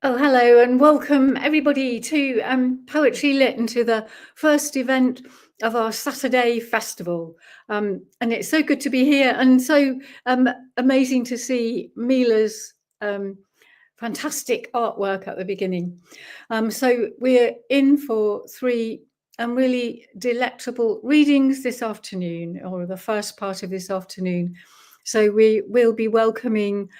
Oh, hello and welcome everybody to Poetry Lit and to the first event of our Saturday festival. And it's so good to be here and so amazing to see Mila's fantastic artwork at the beginning. So we're in for three really delectable readings this afternoon, or the first part of this afternoon. So we will be welcoming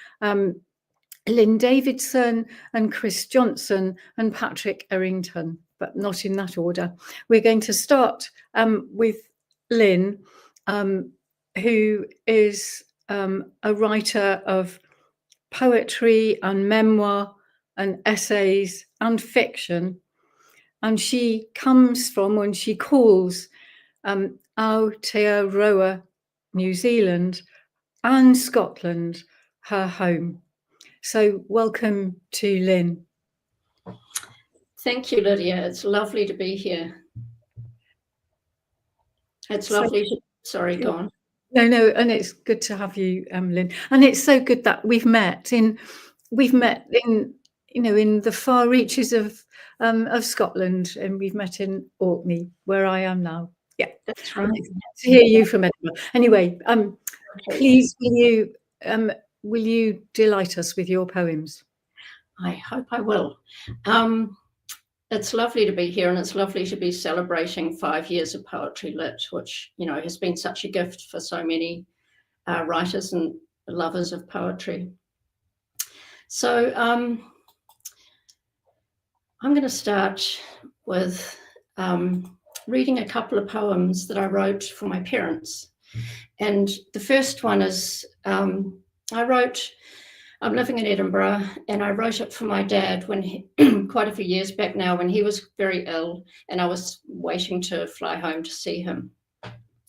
Lynn Davidson and Chris Johnson and Patrick Errington, but not in that order. We're going to start with Lynn, who is a writer of poetry and memoir and essays and fiction. And she comes from, when she calls Aotearoa, New Zealand, and Scotland her home. So welcome to Lynn. Thank you, Lydia. It's lovely to be here. It's lovely to, sorry, go on. No, and it's good to have you, Lynn. And it's so good that we've met in the far reaches of Scotland, and we've met in Orkney, where I am now. Yeah, that's right. To hear you from Edinburgh. Anyway, please will you delight us with your poems? I hope I will. It's lovely to be here, and it's lovely to be celebrating 5 years of Poetry Lit, which, has been such a gift for so many writers and lovers of poetry. So I'm going to start with reading a couple of poems that I wrote for my parents. And the first one is, I'm living in Edinburgh, and I wrote it for my dad when quite a few years back now, when he was very ill and I was waiting to fly home to see him.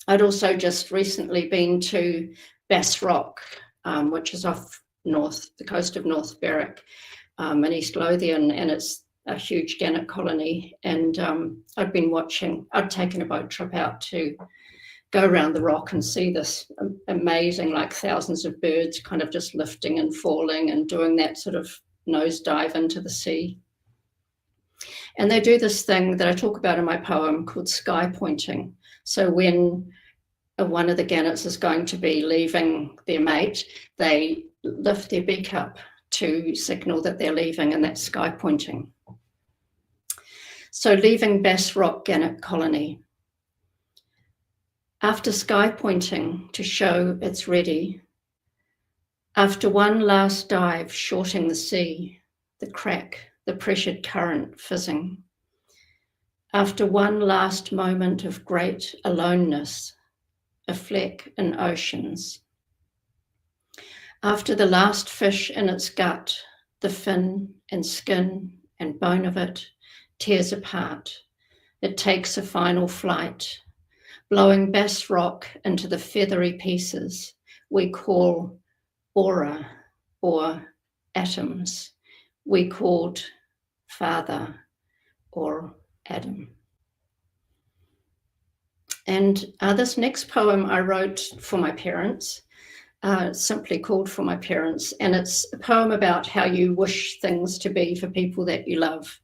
I'd also just recently been to Bass Rock, which is off the coast of North Berwick in East Lothian, and it's a huge gannet colony. And I'd taken a boat trip out to go around the rock and see this amazing, like thousands of birds kind of just lifting and falling and doing that sort of nosedive into the sea. And they do this thing that I talk about in my poem called sky pointing. So when one of the gannets is going to be leaving their mate, they lift their beak up to signal that they're leaving, and that's sky pointing. So leaving Bass Rock gannet colony. After sky pointing to show it's ready, after one last dive shorting the sea, the crack, the pressured current fizzing, after one last moment of great aloneness, a fleck in oceans, after the last fish in its gut, the fin and skin and bone of it tears apart, it takes a final flight, blowing Bass Rock into the feathery pieces we call aura or atoms, we called Father or Adam. And this next poem I wrote for my parents, simply called For My Parents, and it's a poem about how you wish things to be for people that you love,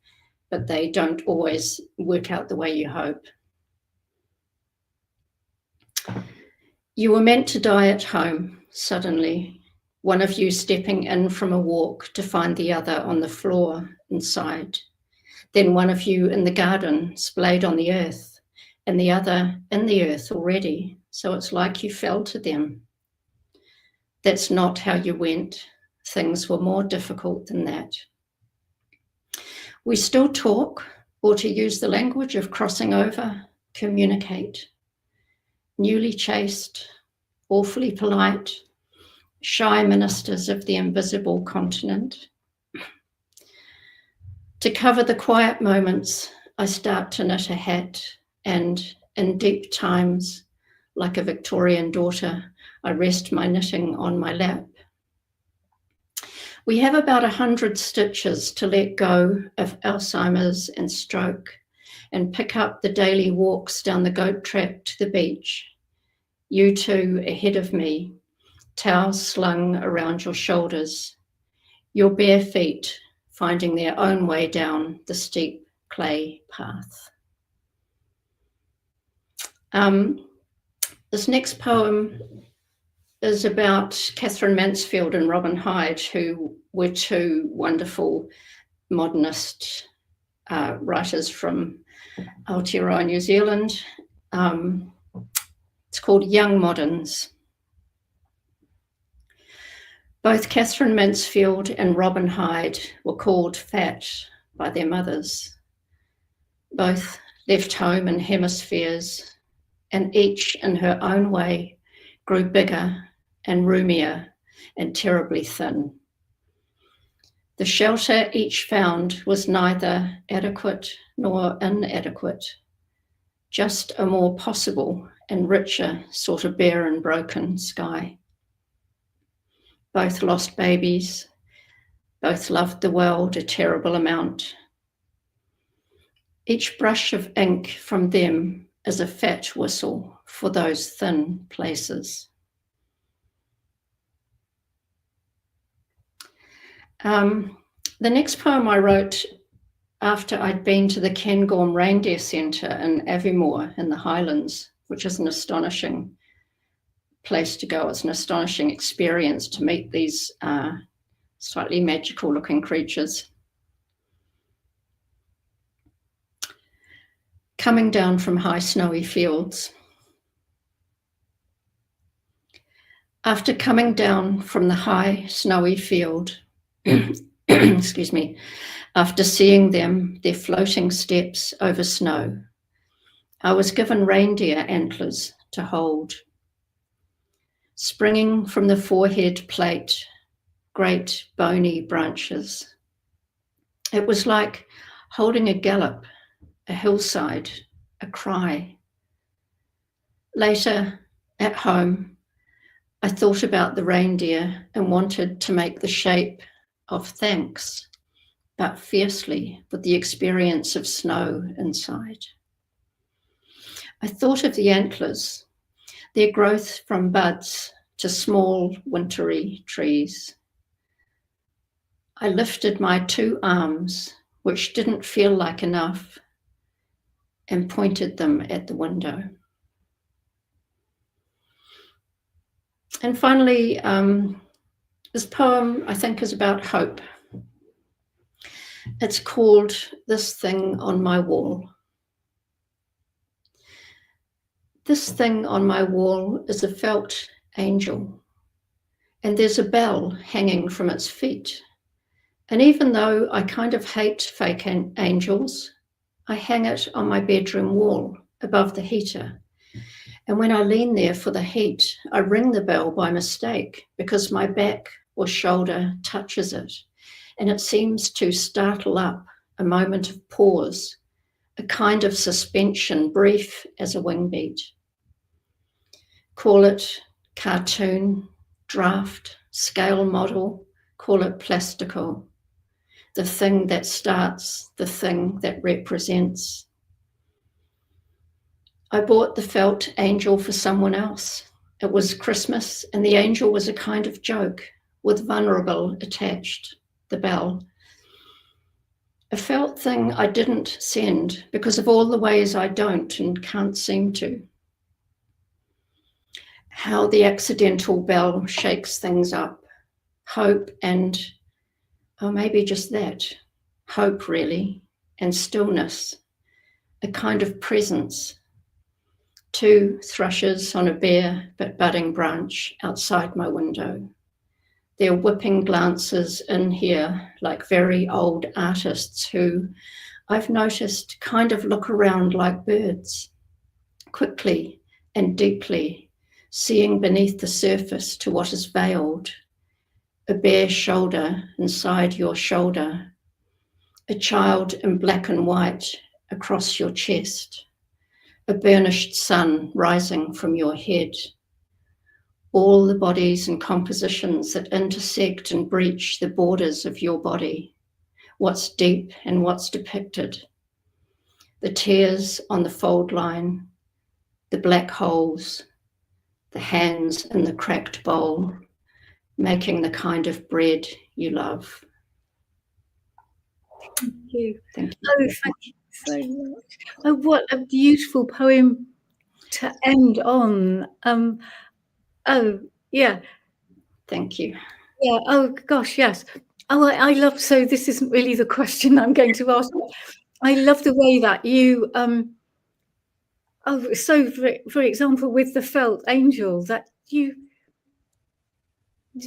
but they don't always work out the way you hope. You were meant to die at home, suddenly, one of you stepping in from a walk to find the other on the floor inside. Then one of you in the garden, splayed on the earth, and the other in the earth already, so it's like you fell to them. That's not how you went. Things were more difficult than that. We still talk, or to use the language of crossing over, communicate. Newly chaste, awfully polite, shy ministers of the invisible continent. To cover the quiet moments, I start to knit a hat, and in deep times, like a Victorian daughter, I rest my knitting on my lap. We have about 100 stitches to let go of Alzheimer's and stroke, and pick up the daily walks down the goat track to the beach. You two ahead of me, towels slung around your shoulders, your bare feet finding their own way down the steep clay path. This next poem is about Catherine Mansfield and Robin Hyde, who were two wonderful modernist writers from Aotearoa, New Zealand. It's called Young Moderns. Both Catherine Mansfield and Robin Hyde were called fat by their mothers. Both left home in hemispheres, and each in her own way grew bigger and roomier and terribly thin. The shelter each found was neither adequate nor inadequate, just a more possible and richer sort of bare and broken sky. Both lost babies, both loved the world a terrible amount. Each brush of ink from them is a fat whistle for those thin places. The next poem I wrote after I'd been to the Cairngorm Reindeer Centre in Aviemore in the Highlands, which is an astonishing place to go. It's an astonishing experience to meet these slightly magical looking creatures. Coming down from high snowy fields. After coming down from the high snowy field, excuse me, after seeing them, their floating steps over snow, I was given reindeer antlers to hold. Springing from the forehead plate, great bony branches. It was like holding a gallop, a hillside, a cry. Later, at home, I thought about the reindeer and wanted to make the shape of thanks, but fiercely with the experience of snow inside. I thought of the antlers, their growth from buds to small wintry trees. I lifted my two arms, which didn't feel like enough, and pointed them at the window. And finally, this poem, I think, is about hope. It's called This Thing on My Wall. This thing on my wall is a felt angel, and there's a bell hanging from its feet. And even though I kind of hate fake angels, I hang it on my bedroom wall above the heater. And when I lean there for the heat, I ring the bell by mistake because my back or shoulder touches it, and it seems to startle up a moment of pause, a kind of suspension, brief as a wing beat. Call it cartoon, draft, scale model, call it plastical. The thing that starts, the thing that represents. I bought the felt angel for someone else. It was Christmas, and the angel was a kind of joke with vulnerable attached, the bell. A felt thing I didn't send because of all the ways I don't and can't seem to. How the accidental bell shakes things up. Hope and, or maybe just that, hope really, and stillness, a kind of presence. Two thrushes on a bare but budding branch outside my window. Their whipping glances in here like very old artists who, I've noticed, kind of look around like birds, quickly and deeply, seeing beneath the surface to what is veiled. A bare shoulder inside your shoulder, a child in black and white across your chest, a burnished sun rising from your head. All the bodies and compositions that intersect and breach the borders of your body, what's deep and what's depicted, the tears on the fold line, the black holes, the hands in the cracked bowl, making the kind of bread you love. Thank you. Thank you. Oh, thank you so much. Oh, what a beautiful poem to end on. Oh, yeah. Thank you. Yeah. Oh, gosh, yes. Oh, I love, so this isn't really the question I'm going to ask. I love the way that you, so for example, with the felt angel, that you,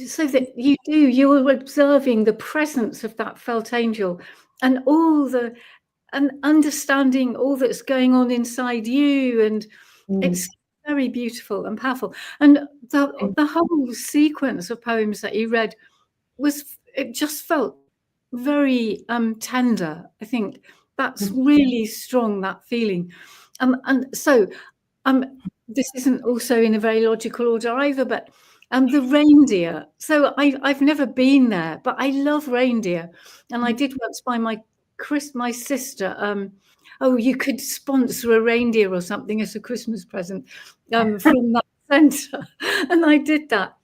so that you're observing the presence of that felt angel and and understanding all that's going on inside you. And it's very beautiful and powerful. And the whole sequence of poems that you read it just felt very tender. I think that's really strong, that feeling. And so this isn't also in a very logical order either, but the reindeer. So I've never been there, but I love reindeer. And I did once buy my sister, oh, you could sponsor a reindeer or something as a Christmas present from that centre. And I did that.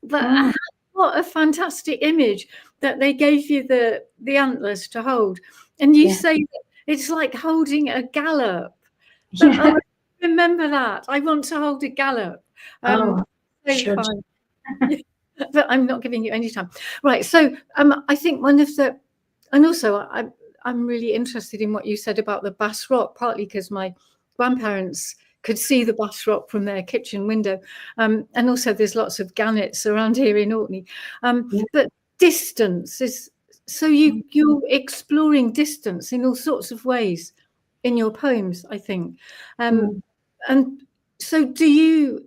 But what a fantastic image that they gave you the antlers to hold. And you say that it's like holding a gallop. But I remember that. I want to hold a gallop. So fun. But I'm not giving you any time. Right. So I think and also I'm really interested in what you said about the Bass Rock, partly because my grandparents could see the Bass Rock from their kitchen window. And also there's lots of gannets around here in Orkney. But distance is, so you're exploring distance in all sorts of ways in your poems, I think. And so do you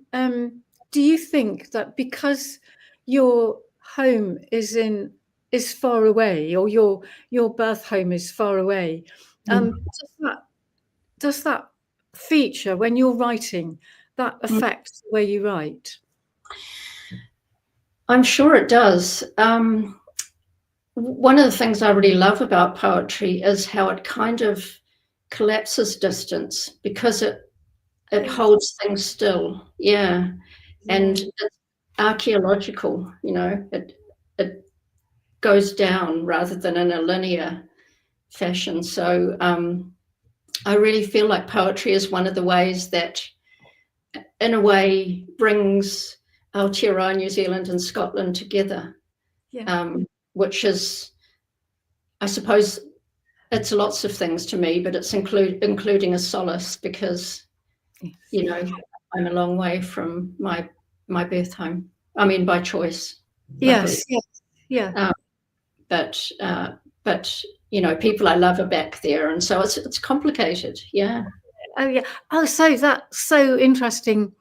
think that because your home is far away, or your birth home is far away, does that feature when you're writing, that affects the way you write? I'm sure it does. One of the things I really love about poetry is how it kind of collapses distance, because it holds things still. Yeah. And it's archaeological, it goes down rather than in a linear fashion. So I really feel like poetry is one of the ways that, in a way, brings Aotearoa, New Zealand and Scotland together, which is, I suppose, it's lots of things to me, but it's including a solace, because, I'm a long way from my birth home. I mean, by choice. Yes, yeah. But people I love are back there, and so it's complicated. Yeah. Oh, yeah. Oh, so that's so interesting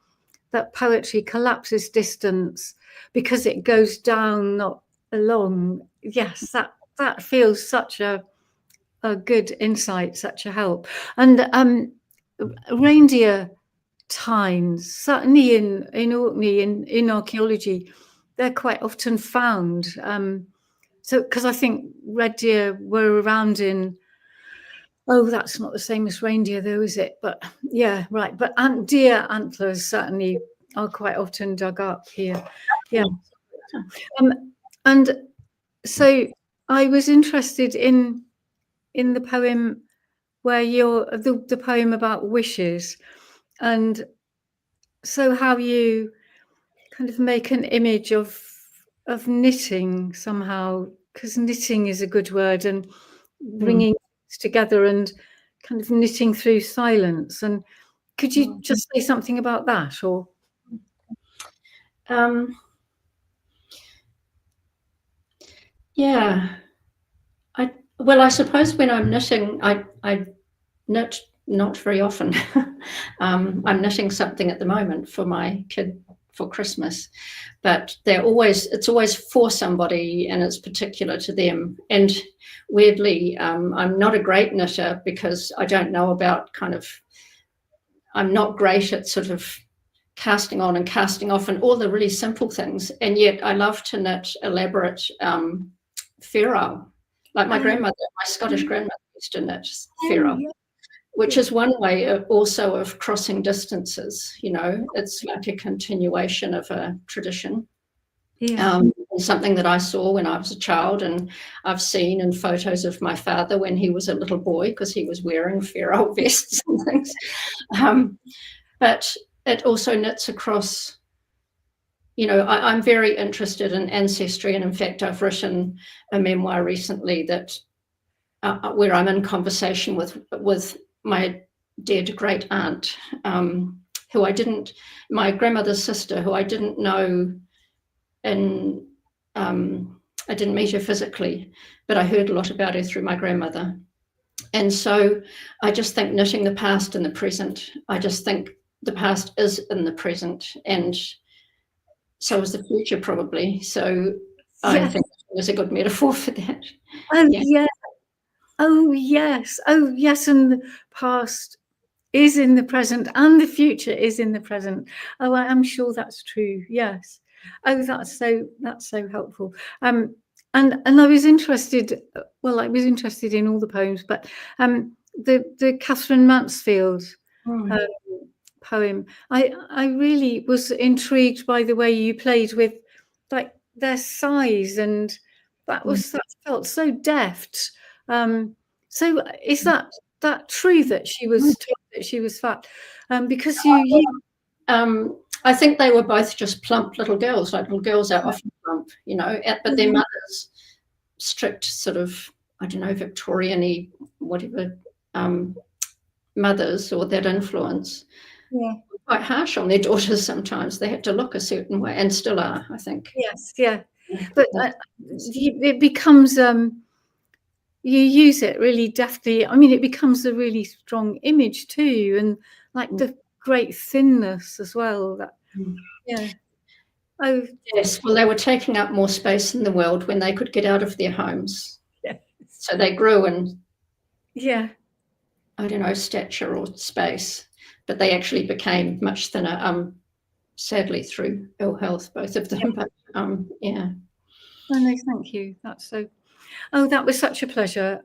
that poetry collapses distance because it goes down, not along. Yes, that feels such a good insight, such a help. And reindeer tines, certainly in Orkney, in archaeology, they're quite often found. So because I think red deer were around that's not the same as reindeer though, is it? But yeah, right. But deer antlers certainly are quite often dug up here. Yeah. And so I was interested in the poem where the poem about wishes, and so how you kind of make an image of knitting somehow, because knitting is a good word, and bringing things together and kind of knitting through silence. And could you just say something about that? Or yeah, I suppose when I'm knitting, I knit not very often. I'm knitting something at the moment for my kid for Christmas, but it's always for somebody, and it's particular to them. And weirdly, I'm not a great knitter, because I don't know about I'm not great at sort of casting on and casting off and all the really simple things. And yet I love to knit elaborate whero. Like my Scottish grandmother used to knit whero, which is one way also of crossing distances. It's like a continuation of a tradition. And something that I saw when I was a child, and I've seen in photos of my father when he was a little boy, because he was wearing fair old vests and things. But it also knits across, I'm very interested in ancestry, and in fact, I've written a memoir recently that where I'm in conversation with my dead great aunt, my grandmother's sister, who I didn't know, and I didn't meet her physically, but I heard a lot about her through my grandmother. And so I just think knitting the past and the present, I just think the past is in the present, and so is the future probably. So I think it was a good metaphor for that. Oh, yeah. Oh, yes. Oh, yes. And the past is in the present, and the future is in the present. Oh, I am sure that's true. Yes. Oh, that's so helpful. And I was interested. Well, I was interested in all the poems, but the Catherine Mansfield poem. I really was intrigued by the way you played with, like, their size, and that felt so deft. So is that true that she was told that she was fat? Because you I think they were both just plump little girls. Like, little girls are often plump, but their mothers, strict sort of, I don't know, Victorian-y, whatever, mothers, or that influence, were quite harsh on their daughters sometimes. They had to look a certain way, and still are, I think. Yes, yeah. But it becomes, you use it really deftly. I mean, it becomes a really strong image too, and like the great thinness as well. Yeah. Oh, yes. Well, they were taking up more space in the world when they could get out of their homes. yes. So they grew in, Yeah. I don't know, stature or space, but they actually became much thinner, sadly, through ill health, both of them. But yeah. Oh, no, thank you. That was such a pleasure,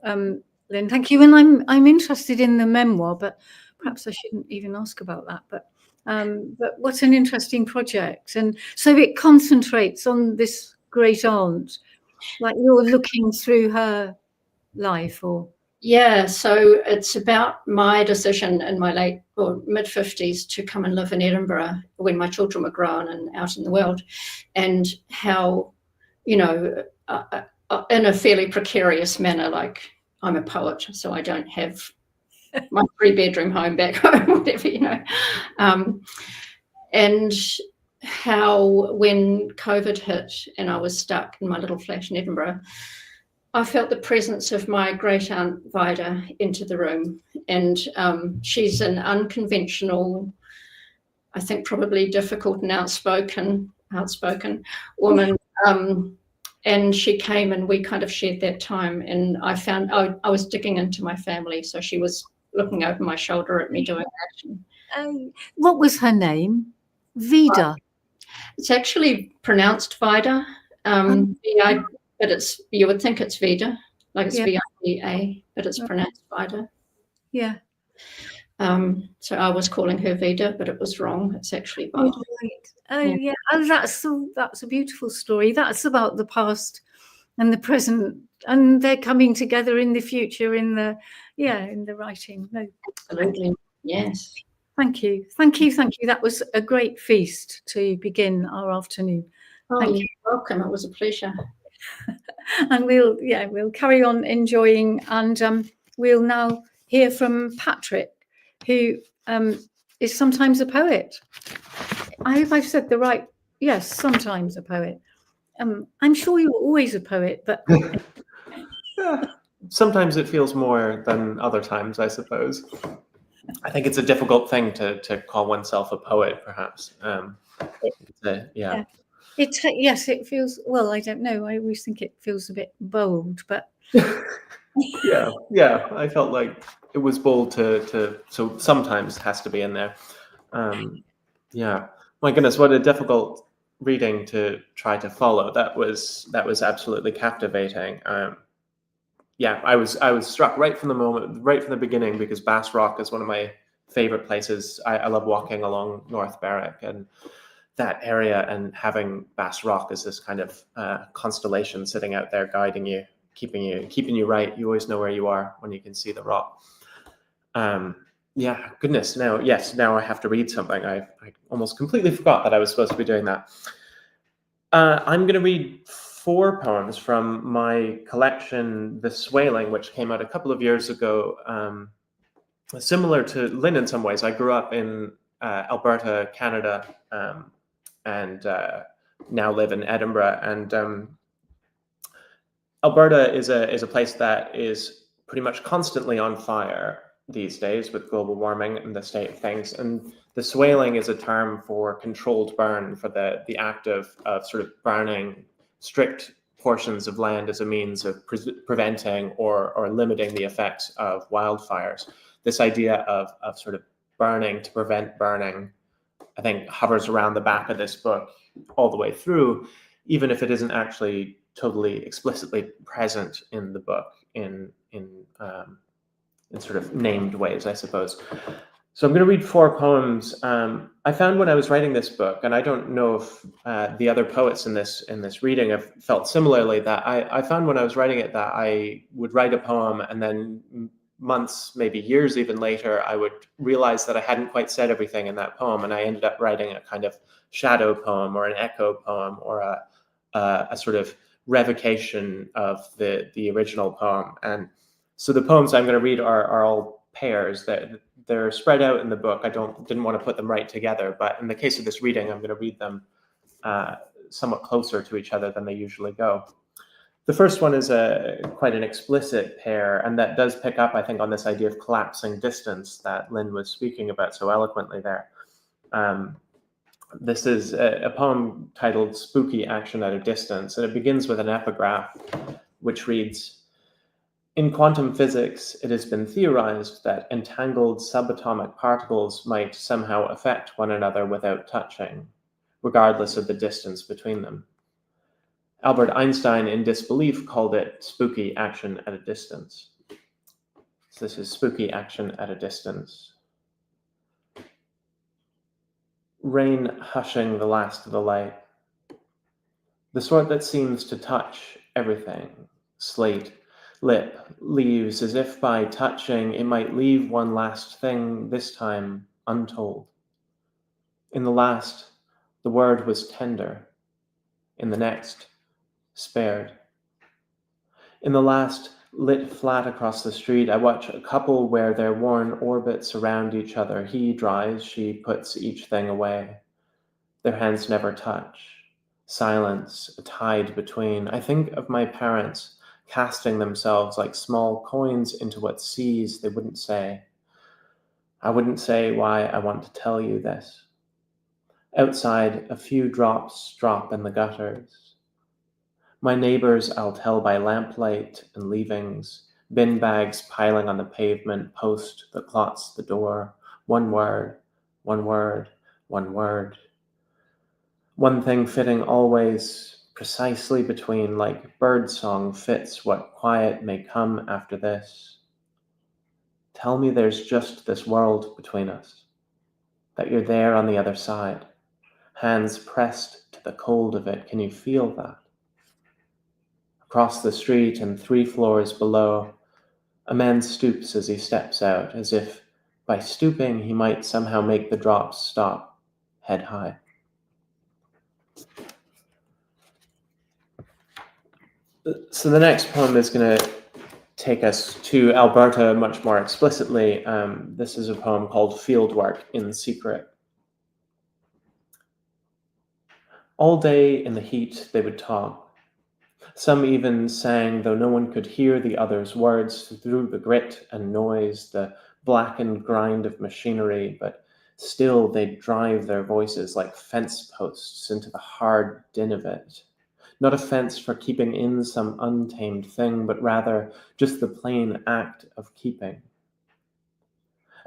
Lynn. Thank you. And I'm interested in the memoir, but perhaps I shouldn't even ask about that. But what an interesting project. And so it concentrates on this great aunt, like you're looking through her life, or Yeah, so it's about my decision in my late or mid-50s to come and live in Edinburgh when my children were grown and out in the world, and how, in a fairly precarious manner, like, I'm a poet, so I don't have my 3-bedroom home back home, whatever, and how when COVID hit and I was stuck in my little flat in Edinburgh, I felt the presence of my great aunt Vida into the room, and she's an unconventional, I think probably difficult and outspoken woman. And she came and we kind of shared that time, and I found I was digging into my family, so she was looking over my shoulder at me doing that. What was her name? Vida. It's actually pronounced Vida. But you would think it's Vida, like it's Vida, but it's pronounced Vida. Yeah. So I was calling her Vida, but it was wrong. It's actually Vida. Oh, right. Yeah. Oh, that's a beautiful story. That's about the past and the present, and they're coming together in the future in the writing. No, absolutely. Yes. Thank you. That was a great feast to begin our afternoon. Thank you. You're welcome. It was a pleasure. And we'll carry on enjoying, and we'll now hear from Patrick, who is sometimes a poet. I hope I've said the right. Yes, sometimes a poet. I'm sure you're always a poet, but sometimes it feels more than other times, I suppose. I think it's a difficult thing to call oneself a poet, perhaps. Yeah. It feels, well, I don't know. I always think it feels a bit bold, but yeah. I felt like it was bold to so sometimes has to be in there. Yeah. My goodness, what a difficult reading to try to follow. That was absolutely captivating. Yeah, I was struck right from the beginning, because Bass Rock is one of my favorite places. I love walking along North Berwick, and that area and having Bass Rock as this kind of constellation sitting out there guiding you, keeping you right. You always know where you are when you can see the rock. Yeah, goodness. Now I have to read something. I almost completely forgot that I was supposed to be doing that. I'm going to read 4 poems from my collection, The Swaling, which came out a couple of years ago. Similar to Lynn in some ways. I grew up in Alberta, Canada, and now live in Edinburgh. And Alberta is a place that is pretty much constantly on fire these days with global warming and the state of things. And the swaling is a term for controlled burn, for the act of sort of burning strict portions of land as a means of preventing or limiting the effects of wildfires. This idea of sort of burning to prevent burning, I think, hovers around the back of this book all the way through, even if it isn't actually totally explicitly present in the book in sort of named ways, I suppose. So I'm going to read 4 poems. I found when I was writing this book, and I don't know if the other poets in this reading have felt similarly, that I found when I was writing it that I would write a poem and then months, maybe years even later, I would realize that I hadn't quite said everything in that poem, and I ended up writing a kind of shadow poem or an echo poem or a sort of revocation of the original poem. And so the poems I'm going to read are all pairs. That they're spread out in the book. I didn't want to put them right together, but in the case of this reading, I'm going to read them somewhat closer to each other than they usually go. The first one is quite an explicit pair, and that does pick up, I think, on this idea of collapsing distance that Lynn was speaking about so eloquently there. This is a poem titled Spooky Action at a Distance, and it begins with an epigraph which reads, "In quantum physics, it has been theorized that entangled subatomic particles might somehow affect one another without touching, regardless of the distance between them. Albert Einstein, in disbelief, called it spooky action at a distance." So this is spooky action at a distance. Rain hushing the last of the light, the sort that seems to touch everything, slate, lip, leaves, as if by touching it might leave one last thing, this time untold. In the last, the word was tender. In the next, spared. In the last, lit flat across the street, I watch a couple wear their worn orbits around each other. He dries, she puts each thing away. Their hands never touch. Silence, a tide between. I think of my parents casting themselves like small coins into what seas they wouldn't say. I wouldn't say why I want to tell you this. Outside, a few drops drop in the gutters. My neighbors I'll tell by lamplight and leavings, bin bags piling on the pavement, post that clots the door. One word, one word, one word. One thing fitting always precisely between, like birdsong fits what quiet may come after this. Tell me there's just this world between us, that you're there on the other side, hands pressed to the cold of it. Can you feel that? Across the street and 3 floors below, a man stoops as he steps out, as if by stooping he might somehow make the drops stop, head high. So the next poem is going to take us to Alberta much more explicitly. This is a poem called Fieldwork in Secret. All day in the heat they would talk. Some even sang, though no one could hear the other's words, through the grit and noise, the blackened grind of machinery, but still they'd drive their voices like fence posts into the hard din of it. Not a fence for keeping in some untamed thing, but rather just the plain act of keeping.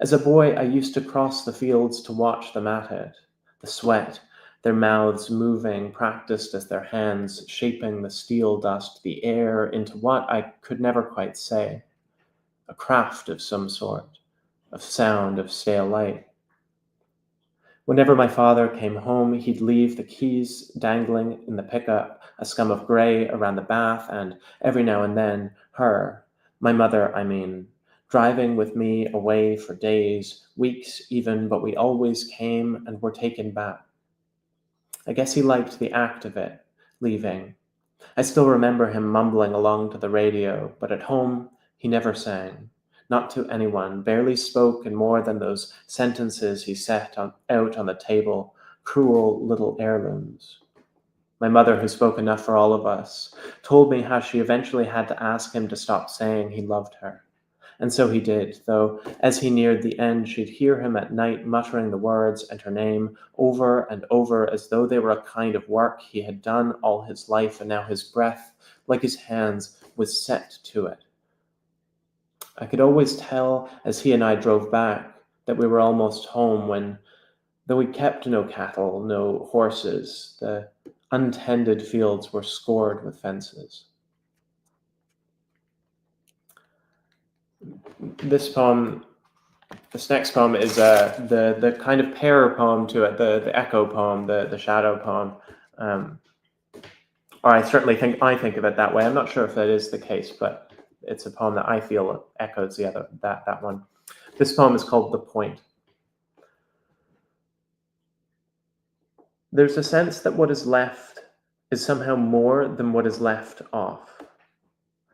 As a boy, I used to cross the fields to watch them at it, the sweat, their mouths moving, practiced as their hands shaping the steel dust, the air into what I could never quite say, a craft of some sort, of sound, of stale light. Whenever my father came home, he'd leave the keys dangling in the pickup, a scum of grey around the bath, and every now and then her, my mother, I mean, driving with me away for days, weeks even, but we always came and were taken back. I guess he liked the act of it, leaving. I still remember him mumbling along to the radio, but at home he never sang. Not to anyone, barely spoke in more than those sentences he set out on the table, cruel little heirlooms. My mother, who spoke enough for all of us, told me how she eventually had to ask him to stop saying he loved her. And so he did, though as he neared the end, she'd hear him at night muttering the words and her name over and over as though they were a kind of work he had done all his life, and now his breath, like his hands, was set to it. I could always tell as he and I drove back that we were almost home when, though we kept no cattle, no horses, the untended fields were scored with fences. This next poem is the kind of pair poem to it, the echo poem, the shadow poem. Or I certainly think of it that way. I'm not sure if that is the case, but it's a poem that I feel echoes that one. This poem is called The Point. There's a sense that what is left is somehow more than what is left off,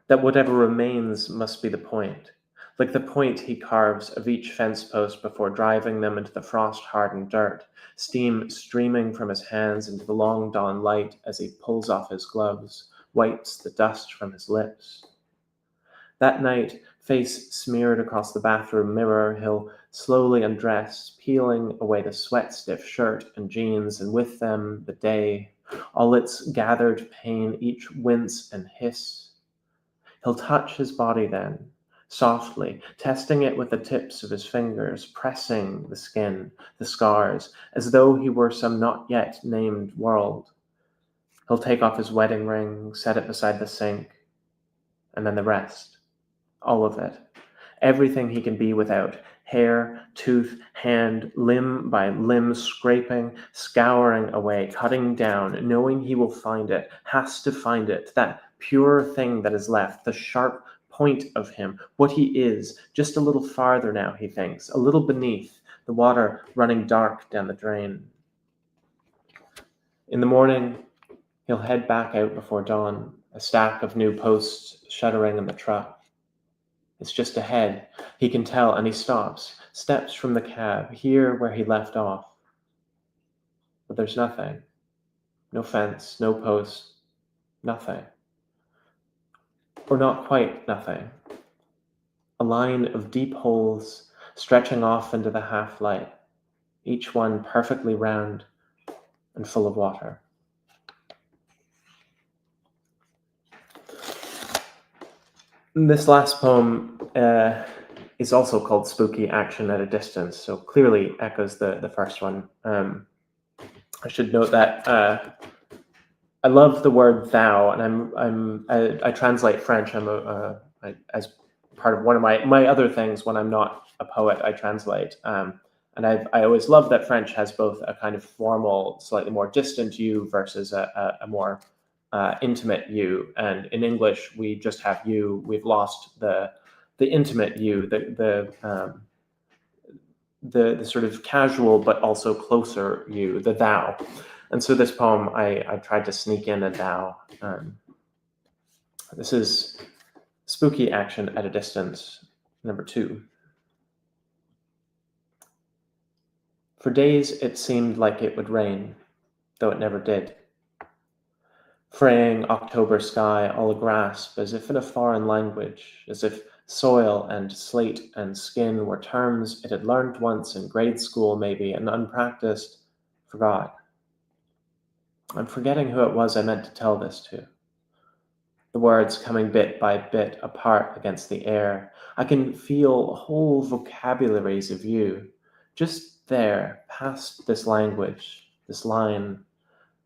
that whatever remains must be the point, like the point he carves of each fence post before driving them into the frost-hardened dirt, steam streaming from his hands into the long dawn light as he pulls off his gloves, wipes the dust from his lips. That night, face smeared across the bathroom mirror, he'll slowly undress, peeling away the sweat-stiff shirt and jeans, and with them the day, all its gathered pain, each wince and hiss. He'll touch his body then, softly, testing it with the tips of his fingers, pressing the skin, the scars, as though he were some not yet named world. He'll take off his wedding ring, set it beside the sink, and then the rest. All of it. Everything he can be without. Hair, tooth, hand, limb by limb, scraping, scouring away, cutting down, knowing he will find it, has to find it, that pure thing that is left, the sharp point of him, what he is, just a little farther now, he thinks, a little beneath, the water running dark down the drain. In the morning, he'll head back out before dawn, a stack of new posts shuddering in the truck. It's just ahead, he can tell, and he stops, steps from the cab, here where he left off. But there's nothing. No fence, no post, nothing. Or not quite nothing. A line of deep holes stretching off into the half-light, each one perfectly round and full of water. This last poem is also called Spooky Action at a Distance, so clearly echoes the first one. I should note that I love the word "thou," and I translate French. As part of one of my other things when I'm not a poet, I translate. And I always love that French has both a kind of formal, slightly more distant you versus a more intimate you, and in English we just have you. We've lost the intimate you, the sort of casual but also closer you, the thou. And so this poem, I tried to sneak in a thou. This is Spooky Action at a Distance, number 2. For days it seemed like it would rain, though it never did. Fraying October sky all agrasp, as if in a foreign language, as if soil and slate and skin were terms it had learned once in grade school maybe, and unpracticed, forgot. I'm forgetting who it was I meant to tell this to. The words coming bit by bit apart against the air. I can feel whole vocabularies of you, just there, past this language, this line.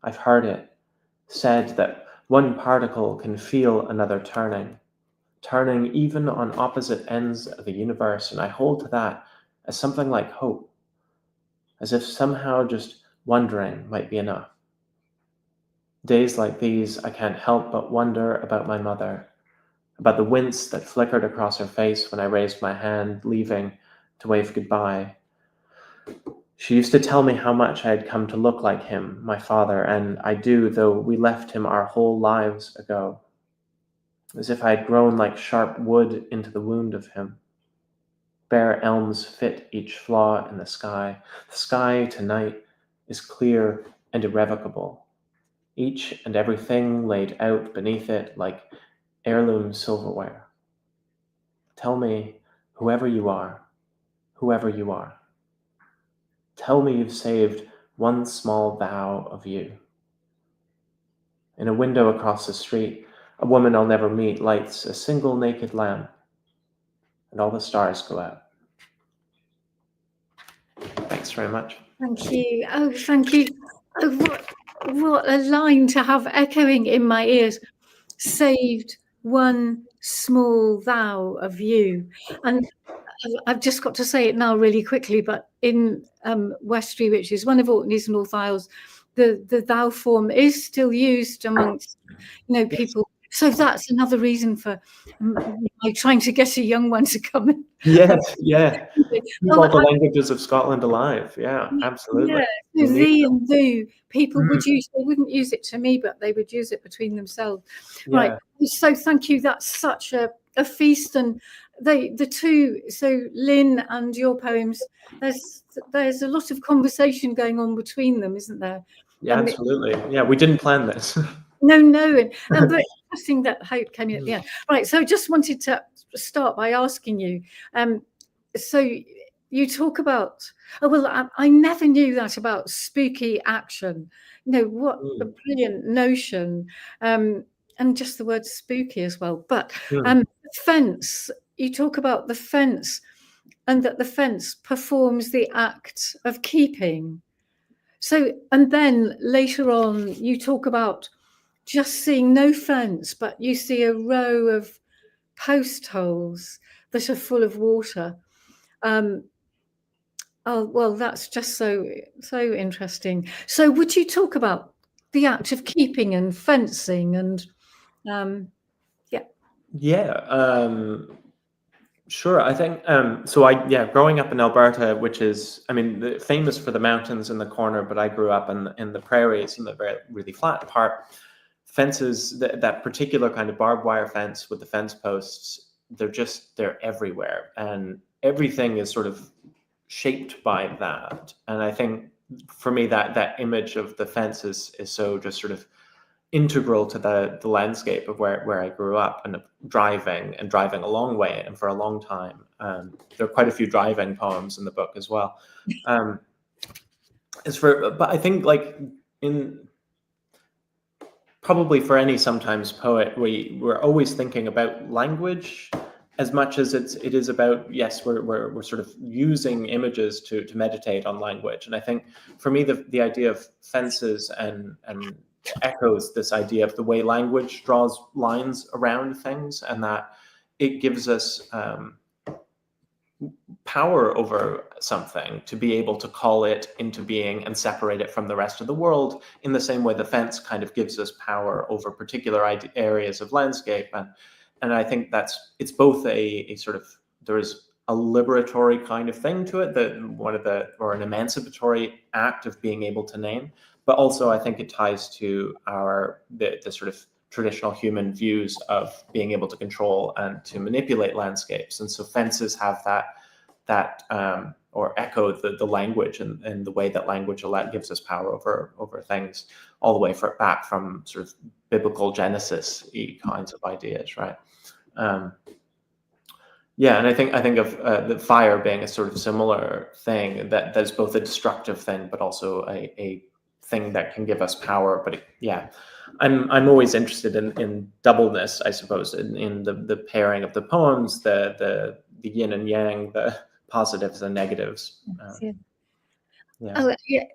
I've heard it, said that one particle can feel another turning even on opposite ends of the universe, and I hold to that as something like hope. as if somehow just wondering might be enough. Days like these, I can't help but wonder about my mother, about the wince that flickered across her face when I raised my hand, leaving to wave goodbye. She used to tell me how much I had come to look like him, my father, and I do, though we left him our whole lives ago, as if I had grown like sharp wood into the wound of him. Bare elms fit each flaw in the sky. The sky tonight is clear and irrevocable, each and everything laid out beneath it like heirloom silverware. Tell me, whoever you are, tell me you've saved one small vow of you. In a window across the street, a woman I'll never meet lights a single naked lamp, and all the stars go out. Thanks very much. Thank you. Oh, thank you. Oh, what a line to have echoing in my ears. Saved one small vow of you. And I've just got to say it now really quickly, but in Westry, which is one of Orkney's North Isles, the thou form is still used amongst people. So that's another reason for trying to get a young one to come in. Yes, yeah. Keep all the languages of Scotland alive. Yeah, absolutely. Yeah, so thee and thou, people would use, they wouldn't use it to me, but they would use it between themselves. Yeah. Right. So thank you. That's such a feast. And the two, so Lynn and your poems, there's a lot of conversation going on between them, isn't there? Yeah, absolutely. Yeah, we didn't plan this. No, but interesting that Hope came in at the end. Right, so I just wanted to start by asking you, so you talk about, I never knew that about spooky action. What a brilliant notion, and just the word spooky as well. But fence, you talk about the fence, and that the fence performs the act of keeping. So, and then later on, you talk about just seeing no fence, but you see a row of post holes that are full of water. Oh, well, that's just so interesting. So would you talk about the act of keeping and fencing and sure. I think growing up in Alberta, which is, famous for the mountains in the corner, but I grew up in the prairies, in the really flat part. Fences, that particular kind of barbed wire fence with the fence posts, they're everywhere, and everything is sort of shaped by that. And I think for me that image of the fence is so just sort of integral to the landscape of where I grew up, and driving a long way and for a long time. There are quite a few driving poems in the book as well. But I think probably for any sometimes poet, we're always thinking about language as much as it is about, yes, we're sort of using images to meditate on language. And I think for me, the idea of fences and echoes this idea of the way language draws lines around things, and that it gives us power over something, to be able to call it into being and separate it from the rest of the world, in the same way the fence kind of gives us power over particular areas of landscape. And I think it's both a sort of, there's a liberatory kind of thing to it, or an emancipatory act of being able to name, but also I think it ties to the sort of traditional human views of being able to control and to manipulate landscapes. And so fences have that or echo the language and the way that language gives us power over things, all the way back from sort of biblical Genesis-y kinds of ideas, right? And I think of the fire being a sort of similar thing, that is both a destructive thing, but also a thing that can give us power. But I'm always interested in doubleness, I suppose, in the pairing of the poems, the yin and yang, the positives and negatives. Oh, yeah,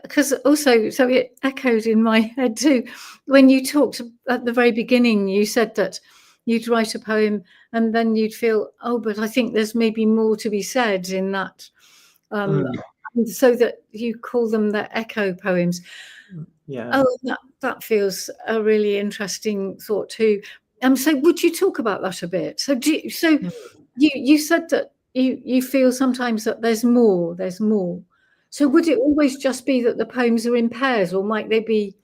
because also, so it echoed in my head too. When you talked at the very beginning, you said that you'd write a poem and then you'd feel, but I think there's maybe more to be said in that. so that you call them the echo poems. Yeah. Oh, that feels a really interesting thought too. So would you talk about that a bit? So you said that you feel sometimes that there's more. So would it always just be that the poems are in pairs, or might there be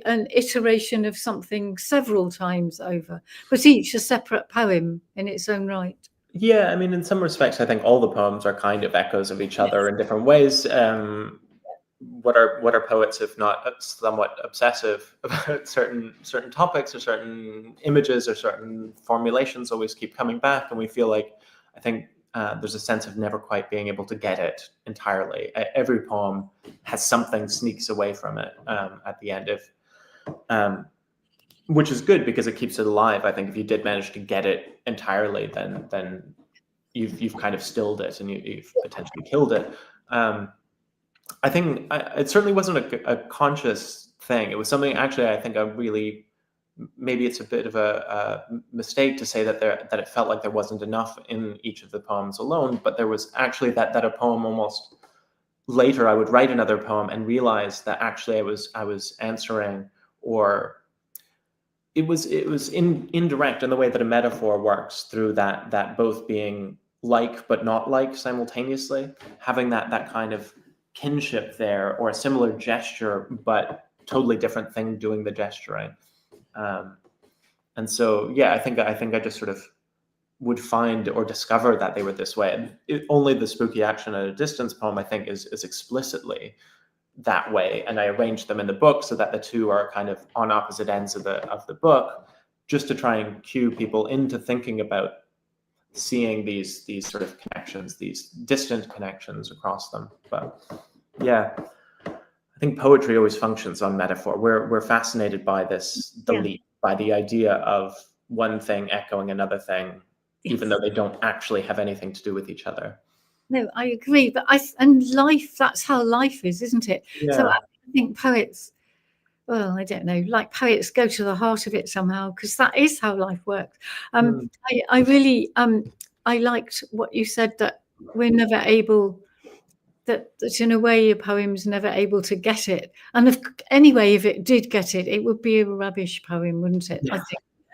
an iteration of something several times over, but each a separate poem in its own right? Yeah, I mean, in some respects, I think all the poems are kind of echoes of each other in different ways. What are poets if not somewhat obsessive about certain topics or certain images or certain formulations always keep coming back, and we feel like, I think there's a sense of never quite being able to get it entirely. Every poem has something sneaks away from it at the end of, which is good because it keeps it alive. I think if you did manage to get it entirely, then you've kind of stilled it and you've potentially killed it. I think it certainly wasn't a conscious thing. It was something, actually, I think maybe it's a bit of a mistake to say that it felt like there wasn't enough in each of the poems alone, but there was actually that a poem almost later I would write another poem and realize that actually I was answering, or it was indirect in the way that a metaphor works, through that both being like but not like simultaneously, having that kind of kinship there, or a similar gesture but totally different thing doing the gesturing. And so, yeah, I think I just sort of would find or discover that they were this way. And only the Spooky Action at a Distance poem, I think, is explicitly that way, and I arranged them in the book so that the two are kind of on opposite ends of the book, just to try and cue people into thinking about seeing these sort of connections, these distant connections across them. But yeah, I think poetry always functions on metaphor. We're fascinated by the leap, by the idea of one thing echoing another thing, even though they don't actually have anything to do with each other. No, I agree. But life, that's how life is, isn't it? Yeah. So I think poets, well, I don't know, like poets go to the heart of it somehow, because that is how life works. I really, I liked what you said, that we're never able, that in a way your poem's never able to get it. And anyway, if it did get it, it would be a rubbish poem, wouldn't it? Yeah.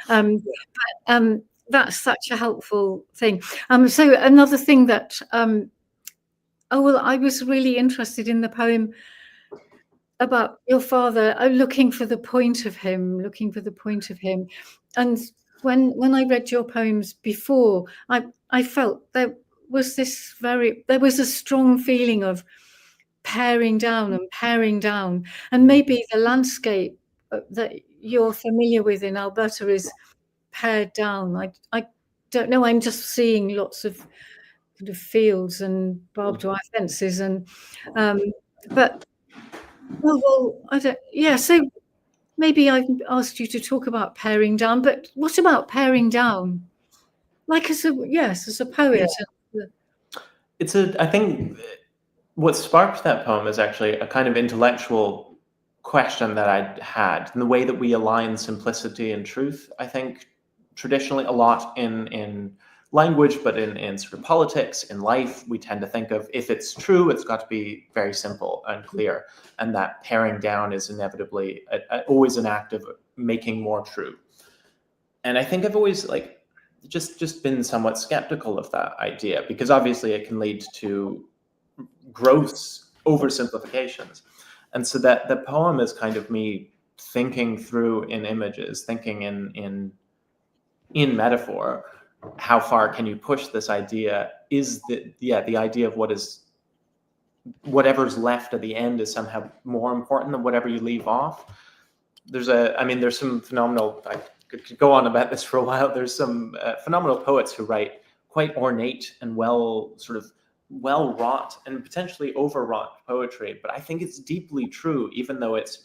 I think. That's such a helpful thing. So another thing that, I was really interested in the poem about your father, looking for the point of him. And when I read your poems before, I felt there was a strong feeling of paring down, and maybe the landscape that you're familiar with in Alberta is pared down. I don't know. I'm just seeing lots of kind of fields and barbed wire fences, and but I don't. Yeah, so maybe I've asked you to talk about paring down, but what about paring down? Like as a poet. Yeah. I think what sparked that poem is actually a kind of intellectual question that I had, in the way that we align simplicity and truth. I think traditionally a lot in language, but in sort of politics, in life, we tend to think of, if it's true, it's got to be very simple and clear, and that paring down is inevitably always an act of making more true. And I think I've always just been somewhat skeptical of that idea, because obviously it can lead to gross oversimplifications. And so that the poem is kind of me thinking through in images, thinking in metaphor, how far can you push this idea? Is the idea of whatever's left at the end is somehow more important than whatever you leave off. There's some phenomenal, I could go on about this for a while. There's some phenomenal poets who write quite ornate and well wrought and potentially overwrought poetry, but I think it's deeply true, even though it's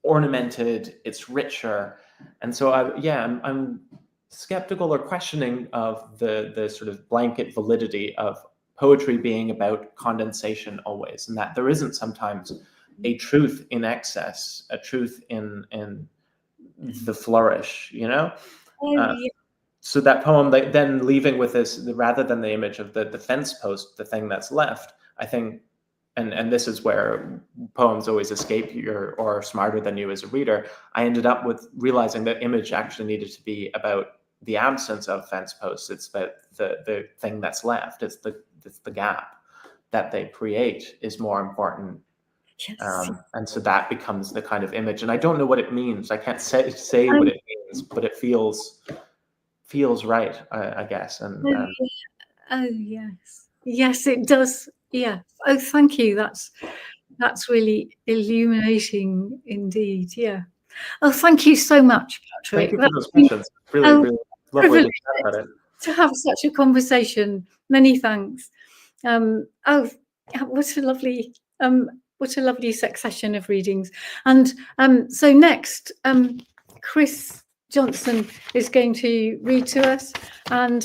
ornamented, it's richer. And so I'm skeptical or questioning of the sort of blanket validity of poetry being about condensation always, and that there isn't sometimes a truth in excess, a truth in the flourish, So that poem, then leaving with this, rather than the image of the fence post, the thing that's left, I think, and this is where poems always escape you or are smarter than you as a reader. I ended up with realizing that image actually needed to be about the absence of fence posts. It's about the thing that's left. It's the gap that they create is more important. Yes. And so that becomes the kind of image. And I don't know what it means. I can't say Um, what it means, but it feels right, I guess. And Oh yes, yes, it does. Yeah. Oh, thank you. That's really illuminating indeed. Yeah. Oh, thank you so much, Patrick. thank you for That's those been questions. Really, a really lovely to privilege chat about it. to have such a conversation. Many thanks. Oh, what a lovely succession of readings. And so next, Chris Johnson is going to read to us. And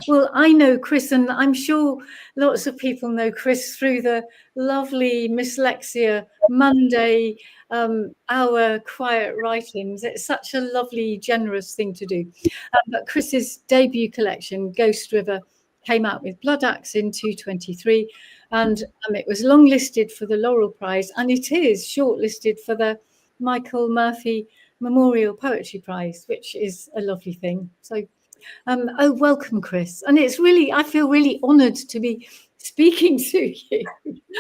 well, I know Chris, and I'm sure lots of people know Chris through the lovely Dyslexia Monday hour quiet writings. It's such a lovely, generous thing to do. But Chris's debut collection, Ghost River, came out with Blood Axe in 2023, and it was longlisted for the Laurel Prize, and it is shortlisted for the Michael Murphy Memorial Poetry Prize, which is a lovely thing. So, oh, welcome, Chris. And it's really, I feel really honoured to be speaking to you.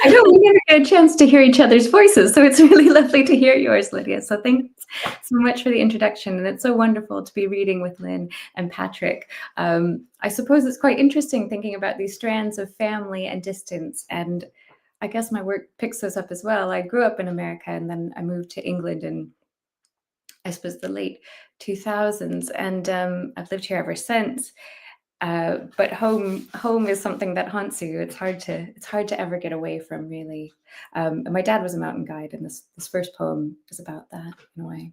I know we never get a chance to hear each other's voices, so it's really lovely to hear yours, Lydia. So thanks so much for the introduction, and it's so wonderful to be reading with Lynn and Patrick. I suppose it's quite interesting thinking about these strands of family and distance, and I guess my work picks those up as well. I grew up in America, and then I moved to England in, I suppose, the late 2000s, and I've lived here ever since. But home is something that haunts you. It's hard to ever get away from, really. And my dad was a mountain guide, and this first poem is about that in a way.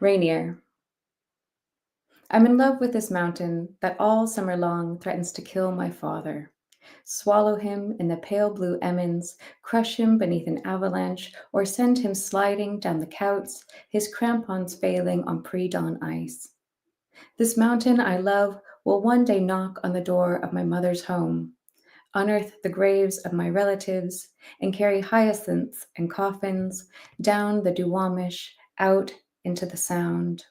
Rainier. I'm in love with this mountain that all summer long threatens to kill my father. Swallow him in the pale blue emmons, crush him beneath an avalanche, or send him sliding down the Couts, his crampons failing on pre-dawn ice. This mountain I love will one day knock on the door of my mother's home, unearth the graves of my relatives, and carry hyacinths and coffins down the Duwamish out into the Sound.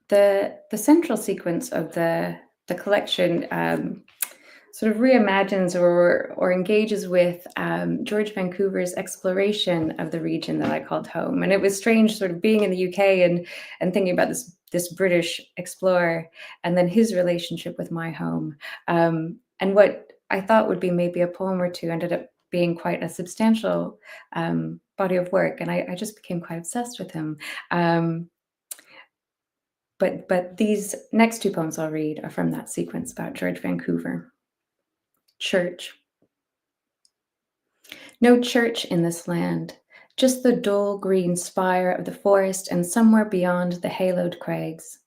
The central sequence of the collection sort of reimagines or engages with George Vancouver's exploration of the region that I called home. And it was strange sort of being in the UK and thinking about this British explorer and then his relationship with my home. And what I thought would be maybe a poem or two ended up being quite a substantial body of work. And I just became quite obsessed with him. But these next two poems I'll read are from that sequence about George Vancouver. Church. No church in this land, just the dull green spire of the forest and somewhere beyond the haloed crags.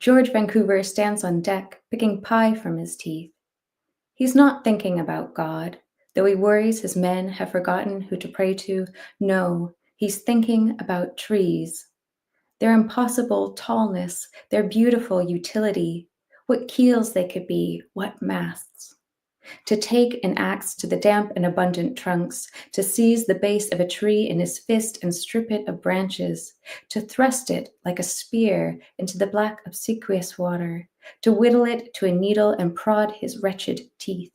George Vancouver stands on deck, picking pie from his teeth. He's not thinking about God, though he worries his men have forgotten who to pray to. No, he's thinking about trees. Their impossible tallness, their beautiful utility, what keels they could be, what masts. To take an axe to the damp and abundant trunks, to seize the base of a tree in his fist and strip it of branches, to thrust it like a spear into the black obsequious water, to whittle it to a needle and prod his wretched teeth.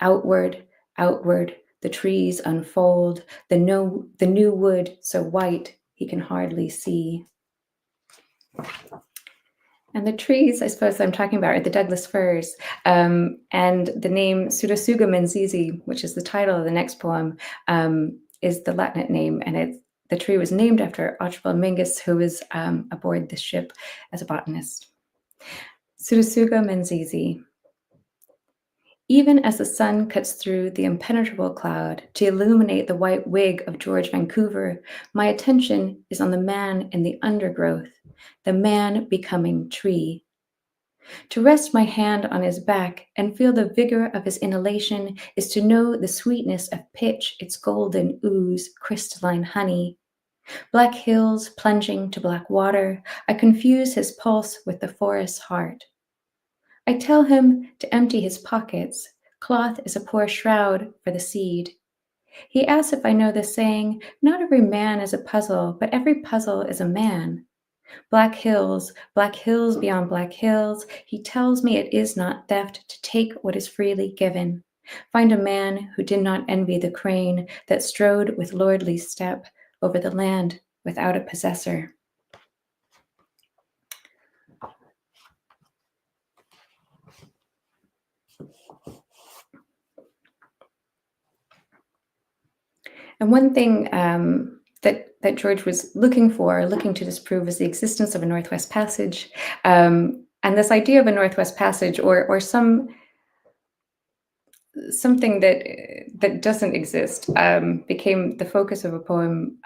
Outward, outward, the trees unfold, the new wood so white he can hardly see. And the trees, I suppose I'm talking about, are the Douglas firs. And the name Pseudotsuga menziesi, which is the title of the next poem, is the Latinate name. And the tree was named after Archibald Mingus, who was aboard the ship as a botanist. Pseudotsuga menziesi. Even as the sun cuts through the impenetrable cloud to illuminate the white wig of George Vancouver, my attention is on the man in the undergrowth, the man becoming tree. To rest my hand on his back and feel the vigor of his inhalation is to know the sweetness of pitch, its golden ooze, crystalline honey. Black hills plunging to black water, I confuse his pulse with the forest's heart. I tell him to empty his pockets. Cloth is a poor shroud for the seed. He asks if I know the saying, not every man is a puzzle, but every puzzle is a man. Black hills beyond black hills. He tells me it is not theft to take what is freely given. Find a man who did not envy the crane that strode with lordly step over the land without a possessor. And one thing that George was looking to disprove, is the existence of a Northwest Passage. And this idea of a Northwest Passage, or something that doesn't exist, became the focus of a poem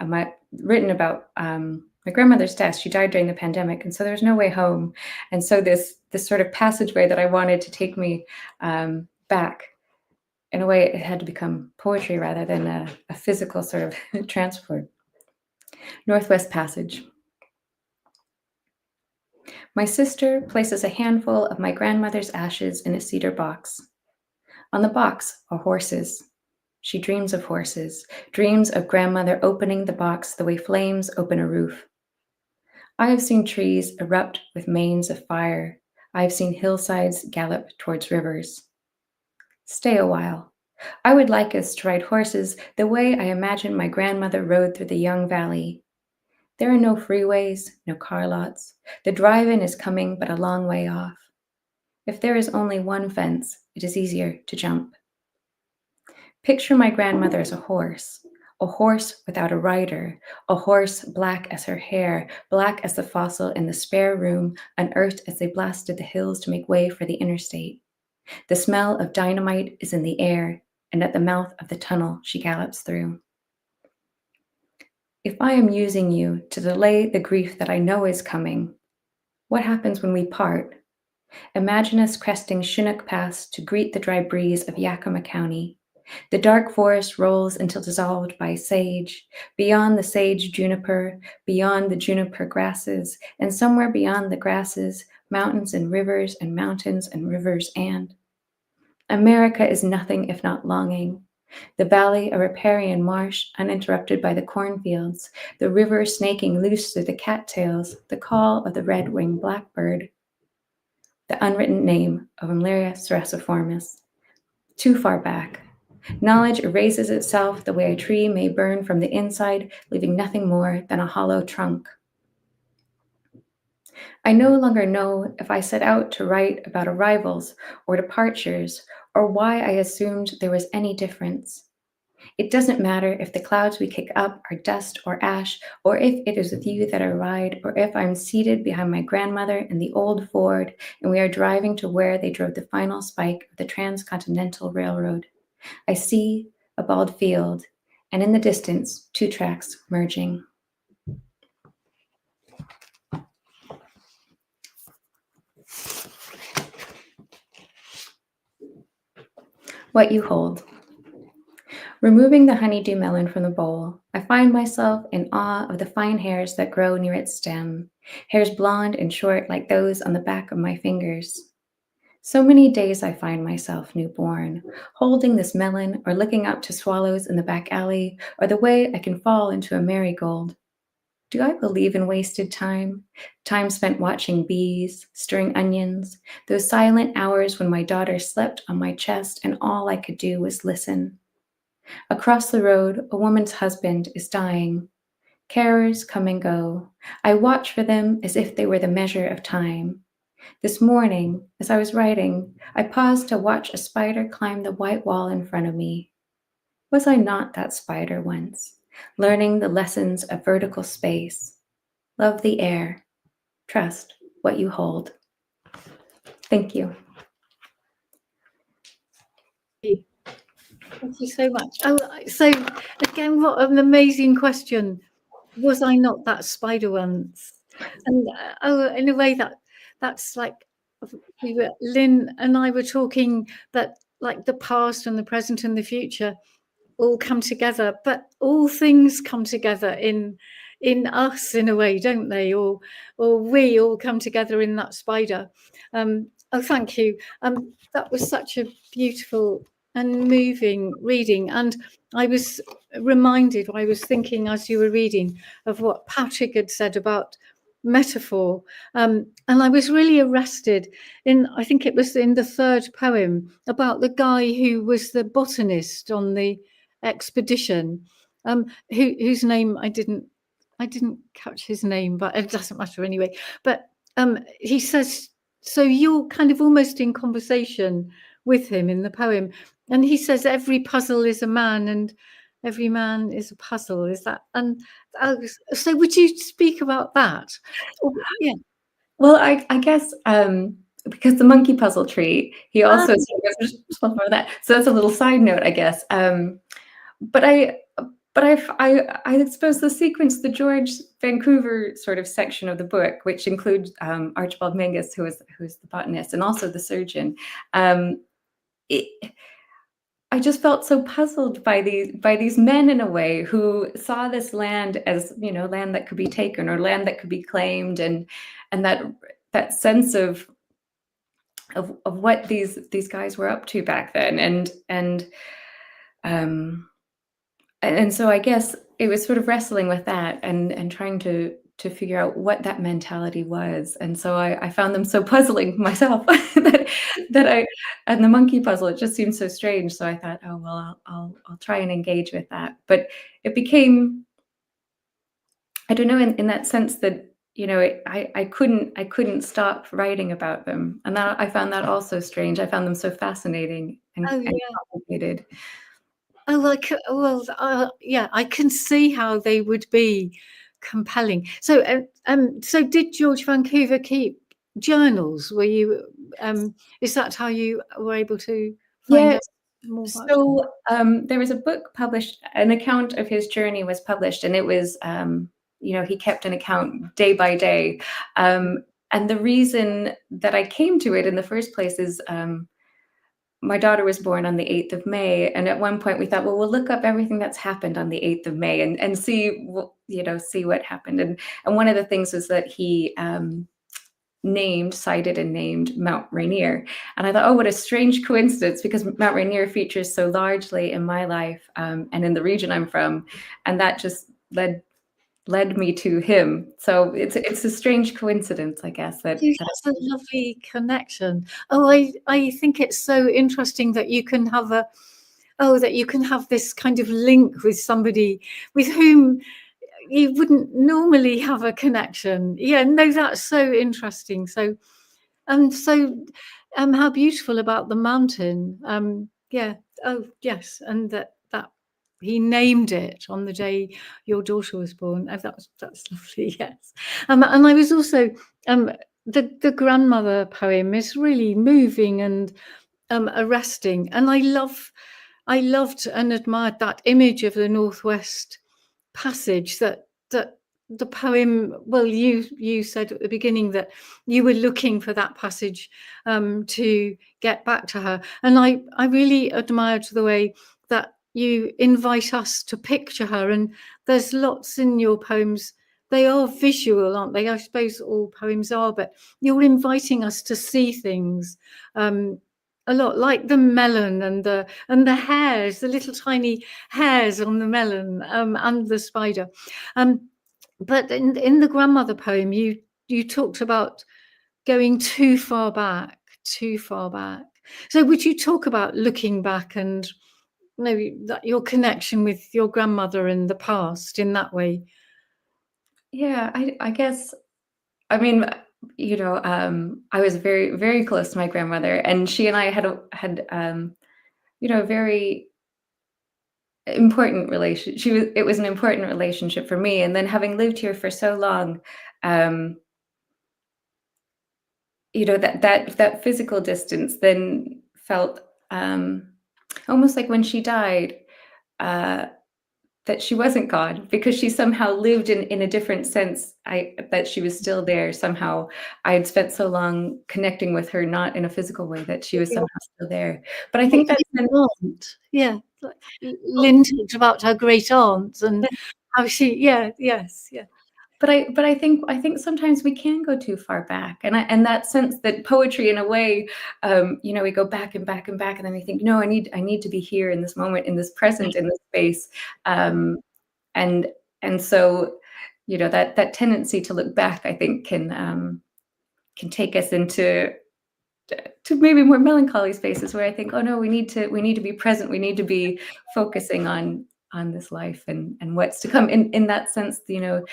written about my grandmother's death. She died during the pandemic, and so there's no way home. And so this sort of passageway that I wanted to take me back, in a way, it had to become poetry rather than a physical sort of transport. Northwest Passage. My sister places a handful of my grandmother's ashes in a cedar box. On the box are horses. She dreams of horses, dreams of grandmother opening the box the way flames open a roof. I have seen trees erupt with manes of fire. I have seen hillsides gallop towards rivers. Stay a while. I would like us to ride horses the way I imagine my grandmother rode through the Young Valley. There are no freeways, no car lots. The drive-in is coming but a long way off. If there is only one fence, it is easier to jump. Picture my grandmother as a horse without a rider, a horse black as her hair, black as the fossil in the spare room, unearthed as they blasted the hills to make way for the interstate. The smell of dynamite is in the air, and at the mouth of the tunnel she gallops through. If I am using you to delay the grief that I know is coming, what happens when we part? Imagine us cresting Chinook Pass to greet the dry breeze of Yakima County. The dark forest rolls until dissolved by sage, beyond the sage juniper, beyond the juniper grasses, and somewhere beyond the grasses, mountains and rivers and mountains and rivers and. America is nothing if not longing. The valley a riparian marsh uninterrupted by the cornfields, the river snaking loose through the cattails, the call of the red-winged blackbird, the unwritten name of Amleria cerasiformis. Too far back. Knowledge erases itself the way a tree may burn from the inside, leaving nothing more than a hollow trunk. I no longer know if I set out to write about arrivals or departures, or why I assumed there was any difference. It doesn't matter if the clouds we kick up are dust or ash, or if it is with you that I ride, or if I'm seated behind my grandmother in the old Ford and we are driving to where they drove the final spike of the Transcontinental Railroad. I see a bald field, and in the distance, two tracks merging. What you hold. Removing the honeydew melon from the bowl, I find myself in awe of the fine hairs that grow near its stem, hairs blonde and short like those on the back of my fingers. So many days I find myself newborn, holding this melon or looking up to swallows in the back alley, or the way I can fall into a marigold. Do I believe in wasted time? Time spent watching bees, stirring onions, those silent hours when my daughter slept on my chest and all I could do was listen. Across the road, a woman's husband is dying. Carers come and go. I watch for them as if they were the measure of time. This morning, as I was writing, I paused to watch a spider climb the white wall in front of me. Was I not that spider once, learning the lessons of vertical space? Love the air. Trust what you hold. Thank you. Thank you so much. Oh, so again, what an amazing question. Was I not that spider once? And in a way that's like Lynn and I were talking that like the past and the present and the future all come together, but all things come together in us in a way, don't they? Or we all come together in that spider. Oh, thank you. That was such a beautiful and moving reading. And I was reminded, I was thinking as you were reading, of what Patrick had said about metaphor. And I was really arrested in, I think it was in the third poem, about the guy who was the botanist on the expedition, whose name I didn't catch his name, but it doesn't matter anyway. But he says, so you're kind of almost in conversation with him in the poem, and he says every puzzle is a man and every man is a puzzle. Is that, and so would you speak about that? Yeah. Well, I guess because the monkey puzzle tree, he also sort of responsible for that. So that's a little side note, I guess. But I suppose the sequence, the George Vancouver sort of section of the book, which includes Archibald Mingus, who is the botanist and also the surgeon. I just felt so puzzled by these men in a way who saw this land as, you know, land that could be taken or land that could be claimed, and that sense of what these guys were up to back then, and so I guess it was sort of wrestling with that and trying to figure out what that mentality was. And so I found them so puzzling myself that I, and the monkey puzzle, it just seemed so strange. So I thought, oh, well, I'll try and engage with that. But it became, I don't know, in that sense that, you know, I couldn't stop writing about them. And that I found that also strange. I found them so fascinating and complicated. Oh, yeah, I can see how they would be compelling. So, so did George Vancouver keep journals? Were you? Is that how you were able to find out more about? So there was a book published. An account of his journey was published, and it was, you know, he kept an account day by day. And the reason that I came to it in the first place is. My daughter was born on the 8th of May. And at one point we thought, well, we'll look up everything that's happened on the 8th of May and see, you know, see what happened. And one of the things was that he cited and named Mount Rainier. And I thought, oh, what a strange coincidence, because Mount Rainier features so largely in my life and in the region I'm from. And that just led me to him. So it's a strange coincidence, I guess. That's a lovely connection. Oh, I think it's so interesting that you can have this kind of link with somebody with whom you wouldn't normally have a connection. Yeah, no, that's so interesting. So, how beautiful about the mountain. Yeah. Oh, yes, and that he named it on the day your daughter was born. Oh, that's lovely. Yes. And I was also the grandmother poem is really moving and arresting, and I loved and admired that image of the Northwest Passage that the poem. Well, you said at the beginning that you were looking for that passage to get back to her, and I really admired the way that you invite us to picture her. And there's lots in your poems. They are visual, aren't they? I suppose all poems are, but you're inviting us to see things a lot, like the melon and the hairs, the little tiny hairs on the melon and the spider. But in the grandmother poem, you talked about going too far back. So would you talk about looking back and maybe that your connection with your grandmother in the past in that way? Yeah, I guess, I mean, you know, I was very, very close to my grandmother, and she and I had you know, a very important relationship. It was an important relationship for me. And then having lived here for so long, you know, that physical distance then felt almost like when she died, that she wasn't gone, because she somehow lived in a different sense. That she was still there somehow. I had spent so long connecting with her, not in a physical way, that she was somehow still there. But I think that's an aunt. Yeah, Lynn talked about her great aunt and how she. Yeah. Yes. Yeah. But I think sometimes we can go too far back, and that sense that poetry, in a way, we go back and back and back, and then we think, no, I need to be here in this moment, in this present, in this space, and so, that tendency to look back, I think, can take us into to maybe more melancholy spaces where I think, oh no, we need to be present. We need to be focusing on this life and what's to come. In that sense, the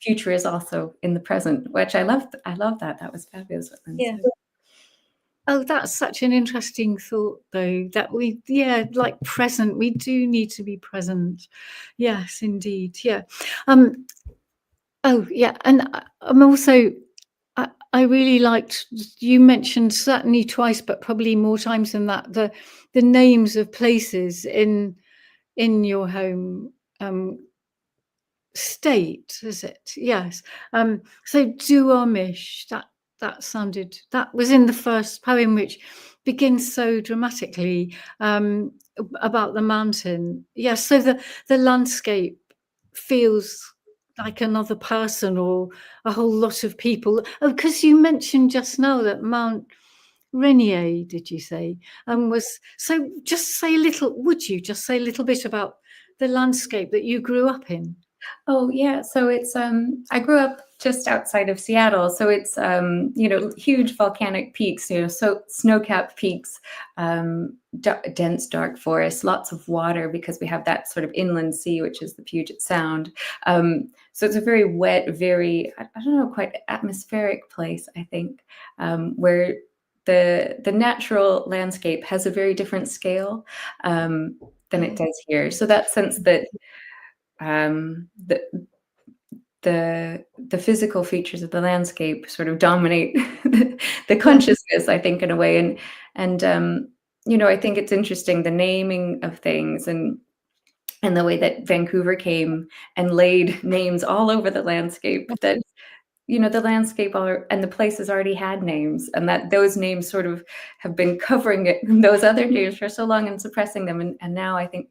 future is also in the present, which I love. I love that. That was fabulous. Yeah. Oh, that's such an interesting thought, though, that like present, we do need to be present. Yes, indeed. Yeah. Oh, yeah. And I'm also, I really liked, you mentioned certainly twice, but probably more times than that, the names of places in your home state, is it? Yes. So Duomish, that was in the first poem, which begins so dramatically about the mountain. Yes. So the landscape feels like another person or a whole lot of people. Oh, because you mentioned just now that Mount Rainier, did you say? Was so. Just say a little. Would you just say a little bit about the landscape that you grew up in? Oh yeah, so it's I grew up just outside of Seattle, so it's huge volcanic peaks, so snow-capped peaks, dense dark forest, lots of water because we have that sort of inland sea, which is the Puget Sound. So it's a very wet, very I don't know, quite atmospheric place, I think, where the natural landscape has a very different scale than it does here. So that sense that the physical features of the landscape sort of dominate the consciousness, I think, in a way. And I think it's interesting, the naming of things and the way that Vancouver came and laid names all over the landscape, that the landscape and the places already had names, and that those names sort of have been covering those other names for so long and suppressing them. And now I think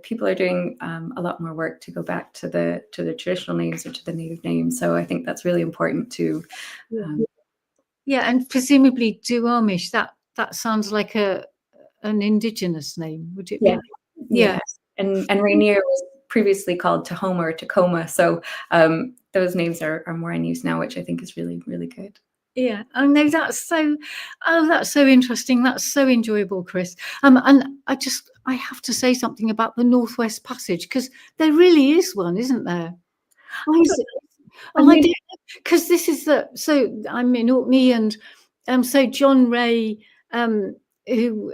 people are doing a lot more work to go back to the traditional names or to the native names. So I think that's really important too. And presumably Duomish, that sounds like an indigenous name, would it be? Yeah. And Rainier was previously called Tahoma or Tacoma. So those names are more in use now, which I think is really, really good. Yeah. Oh no, that's so interesting. That's so enjoyable, Chris. And I have to say something about the Northwest Passage, because there really is one, isn't there? Why is it? Because this is so I'm in Orkney, and so John Ray, who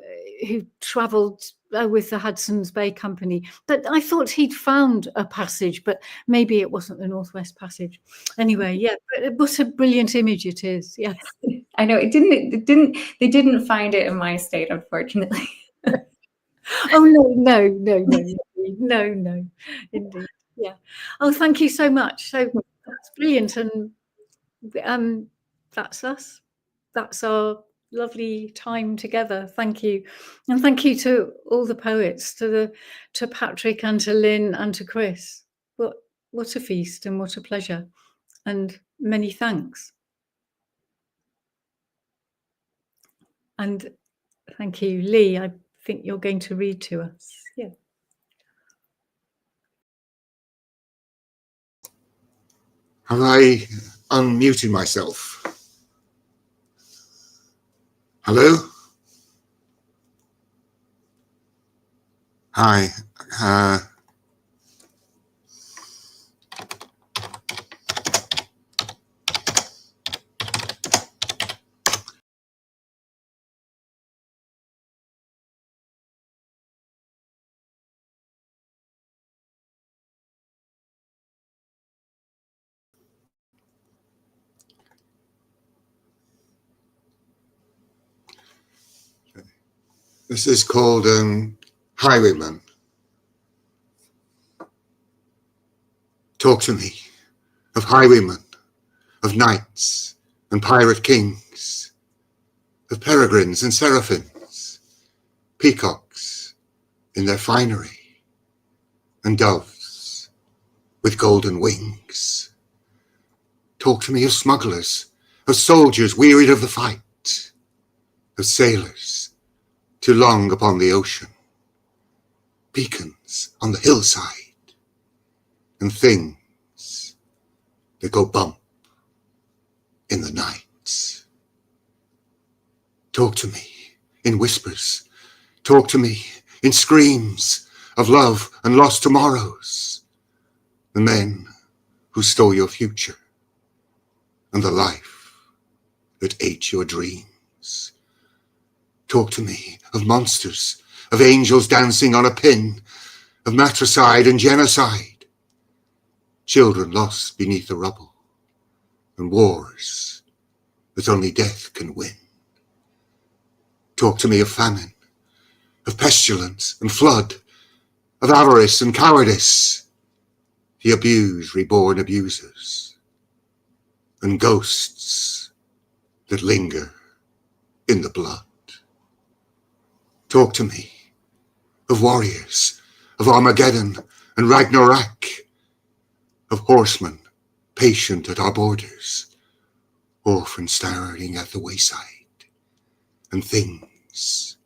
travelled with the Hudson's Bay Company, but I thought he'd found a passage, but maybe it wasn't the Northwest Passage. Anyway, yeah, but what a brilliant image it is. Yes, I know they didn't find it in my state, unfortunately. Oh no, indeed. Yeah. Oh, thank you so much. So that's brilliant, and that's us. That's our lovely time together. Thank you, and thank you to all the poets, to Patrick and to Lynn and to Chris. What a feast and what a pleasure, and many thanks. And thank you, Lee. I think you're going to read to us. Yeah. Have I unmuted myself? Hello? Hi. This is called Highwayman. Talk to me of highwaymen, of knights and pirate kings, of peregrines and seraphins, peacocks in their finery, and doves with golden wings. Talk to me of smugglers, of soldiers wearied of the fight, of sailors too long upon the ocean, beacons on the hillside, and things that go bump in the night. Talk to me in whispers, talk to me in screams of love and lost tomorrows, the men who stole your future and the life that ate your dreams. Talk to me of monsters, of angels dancing on a pin, of matricide and genocide, children lost beneath the rubble, and wars that only death can win. Talk to me of famine, of pestilence and flood, of avarice and cowardice, the abused reborn abusers, and ghosts that linger in the blood. Talk to me of warriors, of Armageddon and Ragnarok, of horsemen patient at our borders, orphans staring at the wayside, and things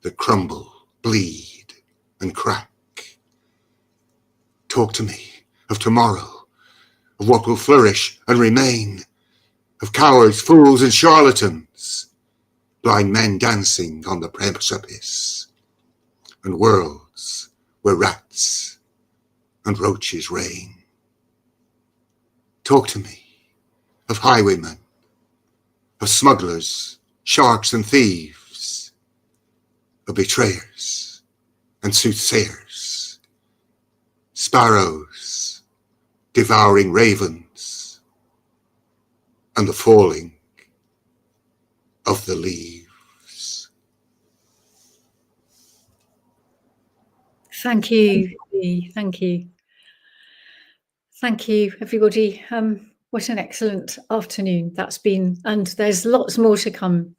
that crumble, bleed, and crack. Talk to me of tomorrow, of what will flourish and remain, of cowards, fools, and charlatans, blind men dancing on the precipice, and worlds where rats and roaches reign. Talk to me of highwaymen, of smugglers, sharks, and thieves, of betrayers and soothsayers, sparrows devouring ravens, and the falling of the leaves. Thank you. Thank you. Thank you, everybody. What an excellent afternoon that's been, and there's lots more to come.